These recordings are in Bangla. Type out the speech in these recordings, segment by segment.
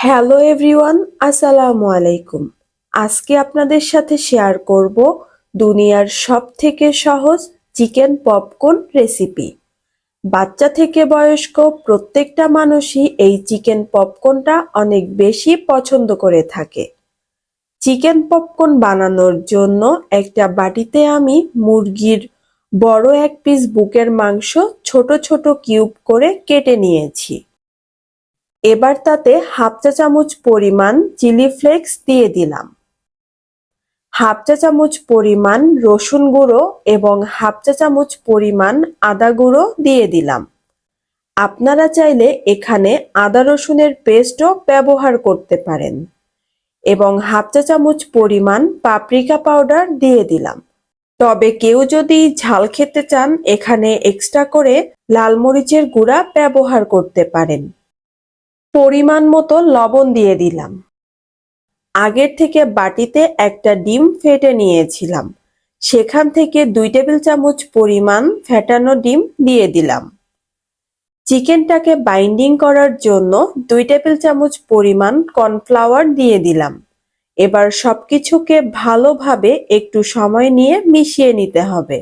হ্যালো এভরিওয়ান, আসসালামু আলাইকুম। আজকে আপনাদের সাথে শেয়ার করব দুনিয়ার সবথেকে সহজ চিকেন পপকর্ন রেসিপি। বাচ্চা থেকে বয়স্ক প্রত্যেকটা মানুষই এই চিকেন পপকর্নটা অনেক বেশি পছন্দ করে থাকে। চিকেন পপকর্ন বানানোর জন্য একটা বাটিতে আমি মুরগির বড় এক পিস বুকের মাংস ছোট ছোট কিউব করে কেটে নিয়েছি। এবার তাতে হাফ চা চামচ পরিমাণ চিলি ফ্লেক্স দিয়ে দিলাম, হাফ চা চামচ পরিমাণ রসুন গুঁড়ো এবং হাফ চা চামচ পরিমাণ আদা গুঁড়ো দিয়ে দিলাম। আপনারা চাইলে এখানে আদা রসুনের পেস্টও ব্যবহার করতে পারেন এবং হাফ চা চামচ পরিমাণ পাপরিকা পাউডার দিয়ে দিলাম। তবে কেউ যদি ঝাল খেতে চান এখানে এক্সট্রা করে লাল মরিচের গুঁড়া ব্যবহার করতে পারেন। পরিমাণ মতো লবণ দিয়ে দিলাম। আগের থেকে বাটিতে একটা ডিম ফেটে নিয়েছিলাম, সেখান থেকে 2 টেবিল চামচ পরিমাণ ফেটানো ডিম দিয়ে দিলাম। চিকেনটাকে বাইন্ডিং করার জন্য 2 টেবিল চামচ পরিমাণ কর্নফ্লাওয়ার দিয়ে দিলাম। এবার সবকিছুকে ভালোভাবে একটু সময় নিয়ে মিশিয়ে নিতে হবে।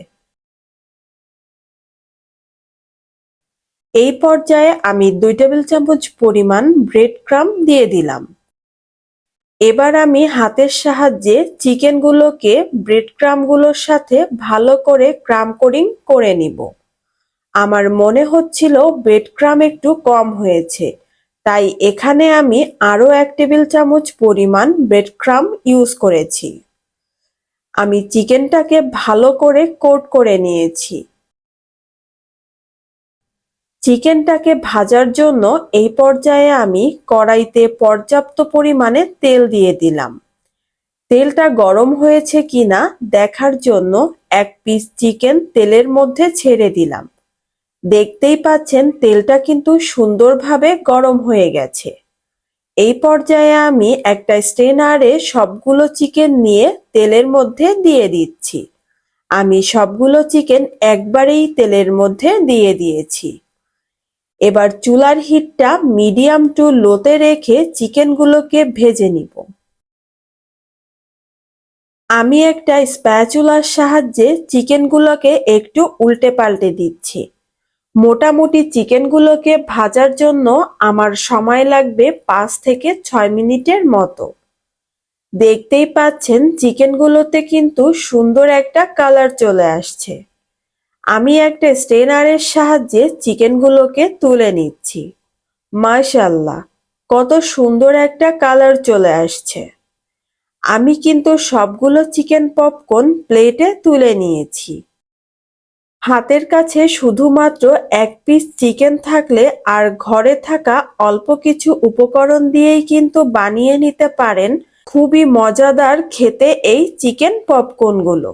এই পর্যায়ে আমি 2 টেবিল চামচ পরিমাণ ব্রেড ক্রাম্ব দিয়ে দিলাম। এবার আমি হাতের সাহায্যে চিকেনগুলোকে ব্রেড ক্রাম্বগুলোর সাথে ভালো করে ক্রাম্ব করে নিব। আমার মনে হচ্ছিল ব্রেড ক্রাম্ব একটু কম হয়েছে, তাই এখানে আমি আরও 1 টেবিল চামচ পরিমাণ ব্রেড ক্রাম্ব ইউজ করেছি। আমি চিকেনটাকে ভালো করে কোট করে নিয়েছি। চিকেনটাকে ভাজার জন্য এই পর্যায়ে আমি কড়াইতে পর্যাপ্ত পরিমাণে তেল দিয়ে দিলাম। তেলটা গরম হয়েছে কিনা দেখার জন্য 1 পিস চিকেন তেলের মধ্যে ছেড়ে দিলাম। দেখতেই পাচ্ছেন তেলটা কিন্তু সুন্দরভাবে গরম হয়ে গেছে। এই পর্যায়ে আমি একটা স্ট্রেনারে সবগুলো চিকেন নিয়ে তেলের মধ্যে দিয়ে দিচ্ছি। আমি সবগুলো চিকেন একবারেই তেলের মধ্যে দিয়ে দিয়েছি। এবার চুলার হিটটা মিডিয়াম টু লোতে রেখে চিকেনগুলোকে ভেজে নিব। আমি একটা স্প্যাচুলার সাহায্যে চিকেনগুলোকে একটু উল্টে পাল্টে দিচ্ছি। মোটামুটি চিকেনগুলোকে ভাজার জন্য আমার সময় লাগবে 5 থেকে 6 মিনিটের মতো। দেখতেই পাচ্ছেন চিকেনগুলোতে কিন্তু সুন্দর একটা কালার চলে আসছে। আমি একটা স্ট্রেনারের সাহায্যে চিকেনগুলোকে তুলে নিচ্ছি। মাশাআল্লাহ, কত সুন্দর একটা কালার চলে আসছে। আমি কিন্তু সবগুলো চিকেন পপকর্ন প্লেটে তুলে নিয়েছি। হাতের কাছে শুধুমাত্র 1 পিস চিকেন থাকলে আর ঘরে থাকা অল্প কিছু উপকরণ দিয়েই কিন্তু বানিয়ে নিতে পারেন খুবই মজাদার খেতে এই চিকেন পপকর্নগুলো।